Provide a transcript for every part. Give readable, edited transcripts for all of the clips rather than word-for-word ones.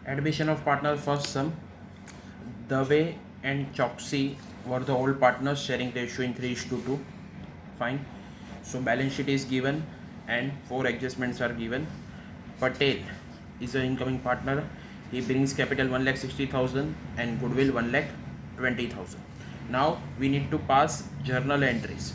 Admission of partner first sum. Dave and Choksey were the old partners, sharing ratio in 3:2. Fine. So balance sheet is given and 4 adjustments are given. Patel is the incoming partner. He brings capital 1,60,000 and goodwill 1,20,000. Now we need to pass journal entries.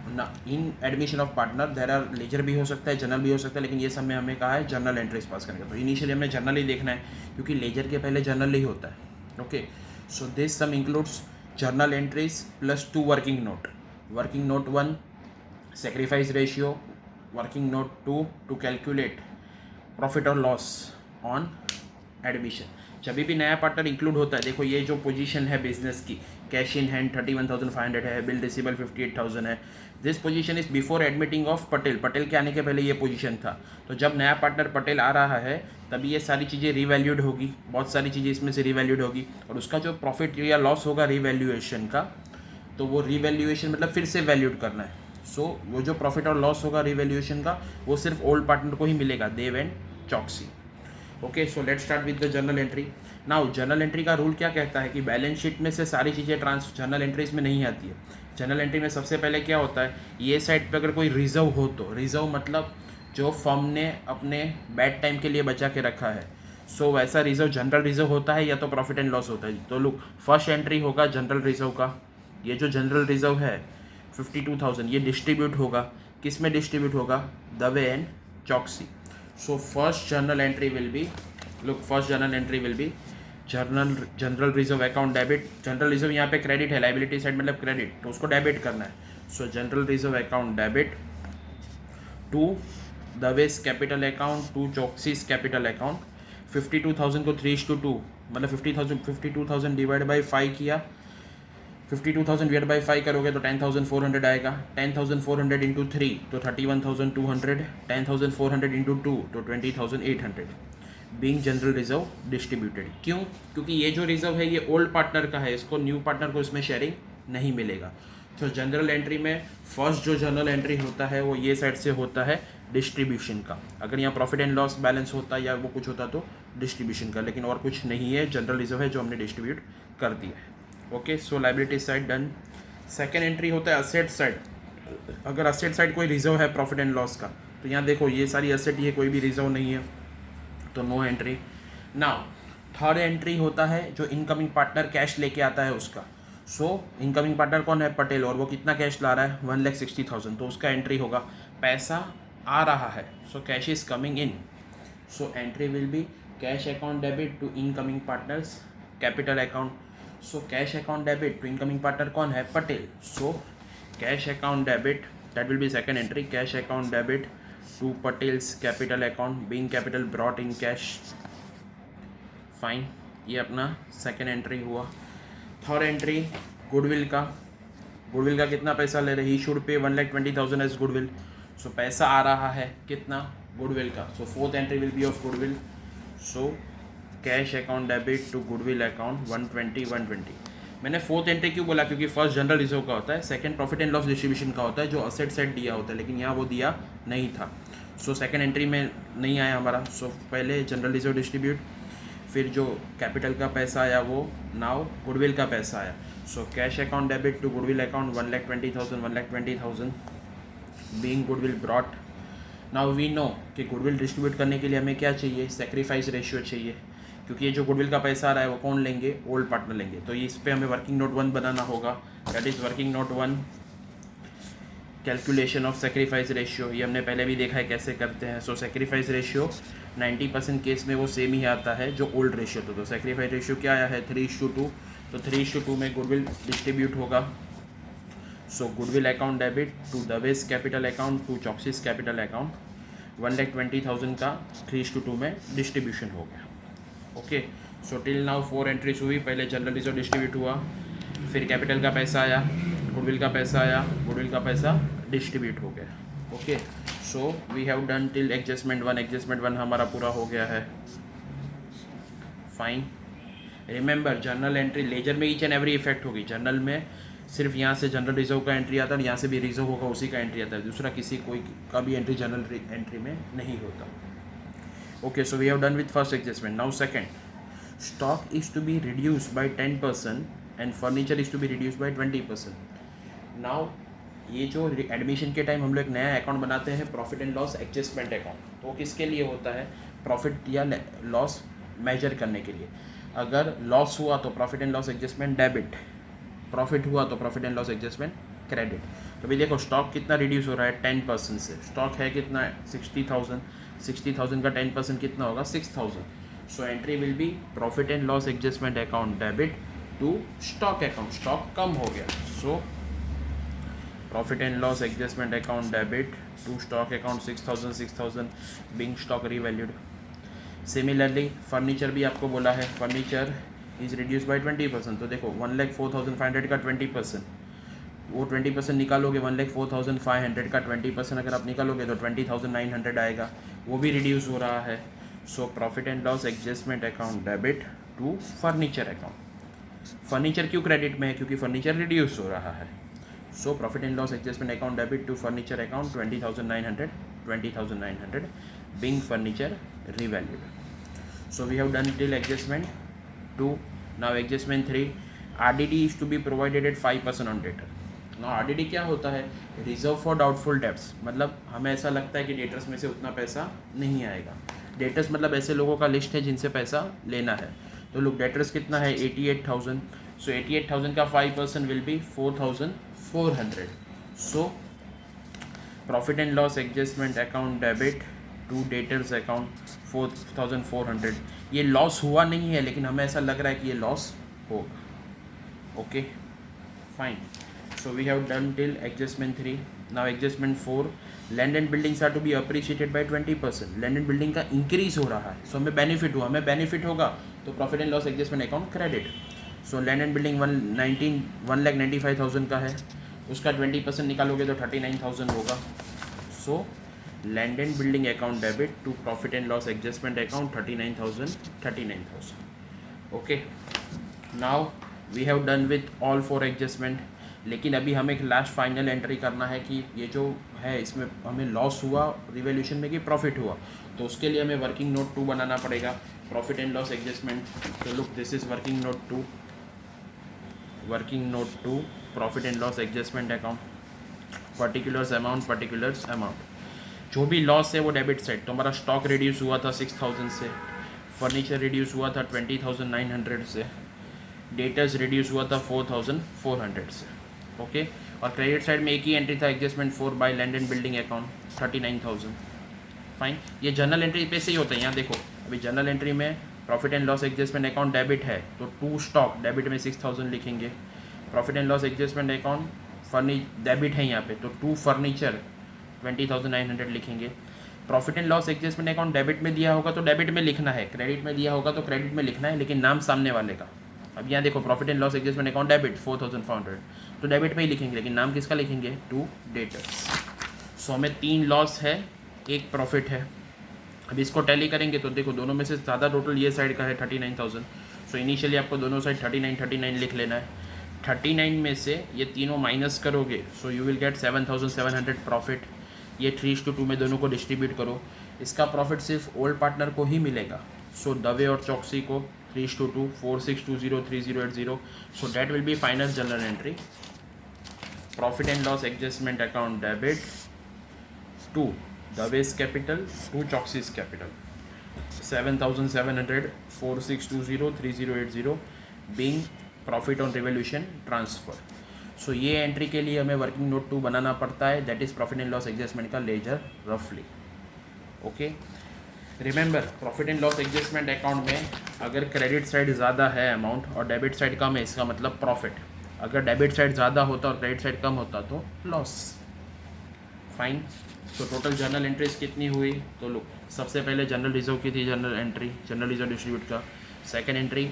ना in admission of partner there are ledger भी हो सकता है, journal भी हो सकता है, लेकिन ये सब में हमें कहा है जर्नल एंट्रीज पास करने का। तो इनिशियली हमने जर्नल ही देखना है क्योंकि लेजर के पहले जर्नल ही होता है। Okay, so this sum includes journal entries plus 2 working note. Working note 1 sacrifice ratio, working note 2 to calculate profit और लॉस ऑन एडमिशन। जब भी नया पार्टनर इंक्लूड होता है, देखो ये जो पोजीशन है बिजनेस की, कैश इन हैंड 31,500 है, बिल रिसीबल 58,000 है। This position is before admitting of Patel. Patel के आने के पहले ये पोजीशन था। तो जब नया पार्टनर पटेल आ रहा है तभी ये सारी चीज़ें रिवैल्यूड होगी, बहुत सारी चीज़ें इसमें से रिवैल्यूड होगी, और उसका जो प्रॉफिट या लॉस होगा रिवैल्यूएशन का, तो वो रिवैल्यूएशन मतलब फिर से वैल्यूड करना है। सो वो जो प्रॉफिट और लॉस होगा रिवैल्यूएशन का, वो सिर्फ ओल्ड पार्टनर को ही मिलेगा, Dev and Choksi. Okay, so let's start with the journal entry. Now journal entry का रूल क्या कहता है कि बैलेंस शीट में से सारी चीज़ें जर्नल एंट्रीज में नहीं आती है। जर्नल एंट्री में सबसे पहले क्या होता है, ये साइड पे अगर कोई रिजर्व हो, तो रिजर्व मतलब जो फर्म ने अपने बैड टाइम के लिए बचा के रखा है, सो वैसा रिजर्व जनरल रिजर्व होता है या तो प्रॉफिट एंड लॉस होता है। तो लुक, फर्स्ट एंट्री होगा जनरल रिजर्व का। ये जो जनरल रिजर्व है 52,000, ये डिस्ट्रीब्यूट होगा, किस में डिस्ट्रीब्यूट होगा, Dave and Choksi. So first journal entry will be, look first journal entry will be general reserve account debit. General reserve यहाँ पे क्रेडिट है, लाइबिलिटी साइड मतलब क्रेडिट, तो उसको डेबिट करना है। So general reserve account debit to Dave's capital account to Choksi's capital account. 52,000 को 3:2 मतलब 52,000 डिवाइड बाई 5 किया, 52,000 डिवाइड बाई 5 करोगे तो 10,400 आएगा। 10,400 इंटू 3 तो 31,200, 10,400 इंटू 2 तो 20,800 बीइंग जनरल रिजर्व डिस्ट्रीब्यूटेड। क्यों? क्योंकि ये जो रिजर्व है ये ओल्ड पार्टनर का है, इसको न्यू पार्टनर को इसमें शेयरिंग नहीं मिलेगा। तो जनरल एंट्री में फर्स्ट जो जनरल एंट्री होता है वो ये साइड से होता है डिस्ट्रीब्यूशन का। अगर यहाँ प्रॉफिट एंड लॉस बैलेंस होता या वो कुछ होता तो डिस्ट्रीब्यूशन का, लेकिन और कुछ नहीं है, जनरल रिजर्व है जो हमने डिस्ट्रीब्यूट कर दिया है। ओके, सो liability side done. Second entry होता है असेट साइड। अगर असेट साइड कोई रिजर्व है प्रॉफिट एंड लॉस का, तो यहाँ देखो ये सारी असेट, ये कोई भी रिजर्व नहीं है, तो no entry. Now third entry होता है जो इनकमिंग पार्टनर कैश लेके आता है उसका। सो इनकमिंग पार्टनर कौन है, पटेल, और वो कितना कैश ला रहा है, 1,60,000, तो उसका एंट्री होगा पैसा आ रहा है, so cash is coming in. So entry will be cash account debit to incoming partners capital account. So cash account debit to incoming partner कौन है, Patel, so cash account debit, that will be second entry, cash account debit to Patel's capital account being capital brought in cash. Fine, ये अपना second entry हुआ। Third entry goodwill का। Goodwill का कितना पैसा ले रहे, he should pay 1,20,000 as goodwill. सो पैसा आ रहा है कितना, गुडविल का। So fourth entry will be of goodwill. So cash account debit to goodwill account 120। मैंने फोर्थ एंट्री क्यों बोला, क्योंकि फर्स्ट जनरल रिजर्व का होता है, second profit and loss distribution का होता है जो असेट साइड दिया होता है, लेकिन यहाँ वो दिया नहीं था। सो सेकंड एंट्री में नहीं आया हमारा। सो पहले जनरल रिजर्व डिस्ट्रीब्यूट, फिर जो कैपिटल का पैसा आया वो नाउ गुडविल का पैसा आया। So cash account debit to goodwill account 1,20,000 being goodwill brought. Now we know कि गुडविल डिस्ट्रीब्यूट करने के लिए हमें क्या चाहिए, सेक्रीफाइस रेशियो चाहिए, क्योंकि ये जो गुडविल का पैसा आ रहा है वो कौन लेंगे, ओल्ड पार्टनर लेंगे। तो इस पर हमें वर्किंग नोट 1 बनाना होगा, that is working note 1 calculation of sacrifice ratio. ये हमने पहले भी देखा है कैसे करते हैं। सो सेक्रीफाइस रेशियो 90% केस में वो सेम ही आता है जो ओल्ड रेशियो था। तो सेक्रीफाइस रेशियो क्या आया है, 3:2, तो 3:2 में गुडविल डिस्ट्रीब्यूट होगा। So goodwill account debit to Dave's capital account to Choksi's capital account, 1,20,000 का 3:2 में डिस्ट्रीब्यूशन हो गया। Okay, so till now 4 entries हुई। पहले जनरल रिजर्व डिस्ट्रीब्यूट हुआ, फिर कैपिटल का पैसा आया, गुडविल का पैसा आया, गुडविल का पैसा डिस्ट्रीब्यूट हो गया। Okay, so we have done till adjustment 1। Adjustment 1 हमारा पूरा हो गया है। Fine, remember journal entry ledger में ईच एंड एवरी इफेक्ट होगी। जर्नल में सिर्फ यहाँ से जनरल रिजर्व का एंट्री आता है और यहाँ से भी रिजर्व होगा उसी का एंट्री आता है, दूसरा किसी कोई का भी एंट्री जनरल एंट्री में नहीं होता। Okay, so we have done with first adjustment. Now second, stock is to be reduced by 10% and furniture is to be reduced by 20%. Now ये जो एडमिशन के टाइम हम लोग एक नया अकाउंट बनाते हैं profit and loss adjustment account, तो वो किसके लिए होता है? प्रॉफिट या लॉस मेजर करने के लिए. अगर लॉस हुआ तो profit and loss adjustment debit, profit हुआ तो profit and loss adjustment credit. तो भाई देखो स्टॉक कितना रिड्यूस हो रहा है 10% से. स्टॉक है कितना? 60,000. 60,000 का 10% कितना होगा? 6,000. So entry will be profit and loss adjustment account debit to stock account. Stock कम हो गया, so profit and loss adjustment account debit to stock account 6,000 being stock revalued. Similarly furniture भी आपको बोला है, फर्नीचर इज रिड्यूस बाय 20%. तो देखो 1,04,500 का 20%, वो 20% निकालोगे 1,04,500 का 20% अगर आप निकालोगे तो 20,900 आएगा, वो भी रिड्यूस हो रहा है. So profit and loss adjustment account debit to furniture account. Furniture क्यों क्रेडिट में है? क्योंकि फर्नीचर रिड्यूस हो रहा है. So profit and loss adjustment account debit to furniture account 20,900 being furniture revalued. So we have done till adjustment 2. Now adjustment 3, RDD is to be provided at 5% on debtor. Now RDD क्या होता है? Reserve for doubtful debts. मतलब हमें ऐसा लगता है कि debtors में से उतना पैसा नहीं आएगा. डेटर्स मतलब ऐसे लोगों का लिस्ट है जिनसे पैसा लेना है. तो लोग डेटर्स कितना है? 88,000. सो 88,000 का 5% will be 4,400. So profit and loss adjustment account debit to debtors account 4,400. ये लॉस हुआ नहीं है लेकिन हमें ऐसा लग रहा है कि ये लॉस होगा. Okay fine. So we have done till adjustment 3. Now adjustment 4, land and buildings are to be appreciated by 20%. Land and building का इंक्रीज हो रहा है, सो हमें बेनिफिट हुआ. हमें बेनिफिट होगा तो profit and loss adjustment account credit. So land and building 1,95,000 का है, उसका 20% निकालोगे तो 39,000 होगा. So land and building account debit to profit and loss adjustment account 39,000. Okay, now we have done with all 4 adjustment. लेकिन अभी हमें एक लास्ट फाइनल एंट्री करना है कि ये जो है इसमें हमें लॉस हुआ रिवैल्यूएशन में कि प्रॉफिट हुआ. तो उसके लिए हमें वर्किंग नोट 2 बनाना पड़ेगा, प्रॉफिट एंड लॉस एडजस्टमेंट. तो look, this is working note 2. Working note 2 profit and loss adjustment account. Particulars amount. जो भी लॉस है वो डेबिट साइड. तो हमारा स्टॉक रिड्यूस हुआ था 6,000 से, फर्नीचर रिड्यूस हुआ था 20,900 से, डेटर्स रिड्यूस हुआ था 4,400 से. ओके, और क्रेडिट साइड में एक ही एंट्री था adjustment 4 by land and building account 39,000. Fine. ये जनरल एंट्री पे से ही होता है. यहाँ देखो अभी जनरल एंट्री में profit and loss adjustment account debit है तो टू स्टॉक डेबिट में 6,000 लिखेंगे. Profit and loss adjustment account debit है यहाँ पे तो टू फर्नीचर 20,900 लिखेंगे. Profit and loss adjustment account debit में दिया होगा तो डेबिट में लिखना है, क्रेडिट में दिया होगा तो क्रेडिट में लिखना है, लेकिन नाम सामने वाले का. अब यहाँ देखो profit and loss adjustment account debit 4,400 तो डेबिट में ही लिखेंगे, लेकिन नाम किसका लिखेंगे? To debtors. सो हमें 3 लॉस है, 1 प्रॉफिट है. अब इसको टैली करेंगे तो देखो दोनों में से ज़्यादा टोटल ये साइड का है 39,000. सो इनिशियली आपको दोनों साइड 39 लिख लेना है. 39 में से ये तीनों माइनस करोगे so you will get 7,700 profit. ये 3:2 में दोनों को डिस्ट्रीब्यूट करो. इसका प्रॉफिट सिर्फ ओल्ड पार्टनर को ही मिलेगा. सो दवे और चौकसी को 3:2, 4620, 3080. So that will be final journal entry. Profit and loss adjustment account debit to Dave's capital to Choksi's capital 7,700, 4620, 3080 being profit on revolution transfer. So ये एंट्री के लिए हमें वर्किंग नोट 2 बनाना पड़ता है, that is profit and loss adjustment का laser रफली. Okay, remember profit and loss adjustment account में अगर क्रेडिट साइड ज़्यादा है अमाउंट और डेबिट साइड कम है, इसका मतलब प्रॉफिट. अगर डेबिट साइड ज़्यादा होता और क्रेडिट साइड कम होता तो loss. Fine. So total journal entries कितनी हुई? तो लो, सबसे पहले जनरल रिजर्व की थी general entry, general reserve distribute का. सेकेंड एंट्री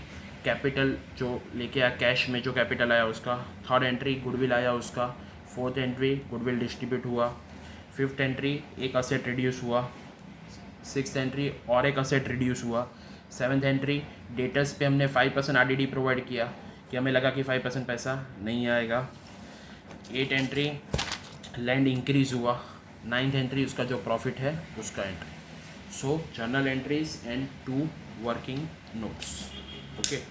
कैपिटल जो लेके आया कैश में जो कैपिटल आया उसका. थर्ड एंट्री गुडविल आया उसका. फोर्थ एंट्री गुडविल डिस्ट्रीब्यूट हुआ. फिफ्थ एंट्री एक असेट रिड्यूस हुआ. सिक्स्थ एंट्री और एक असेट रिड्यूस हुआ. सेवन्थ एंट्री डेटर्स पे हमने 5% RDD प्रोवाइड किया कि हमें लगा कि 5% पैसा नहीं आएगा. एट एंट्री लैंड इंक्रीज़ हुआ. नाइन्थ एंट्री उसका जो प्रॉफिट है उसका entry. So journal entries and 2 working notes. Okay.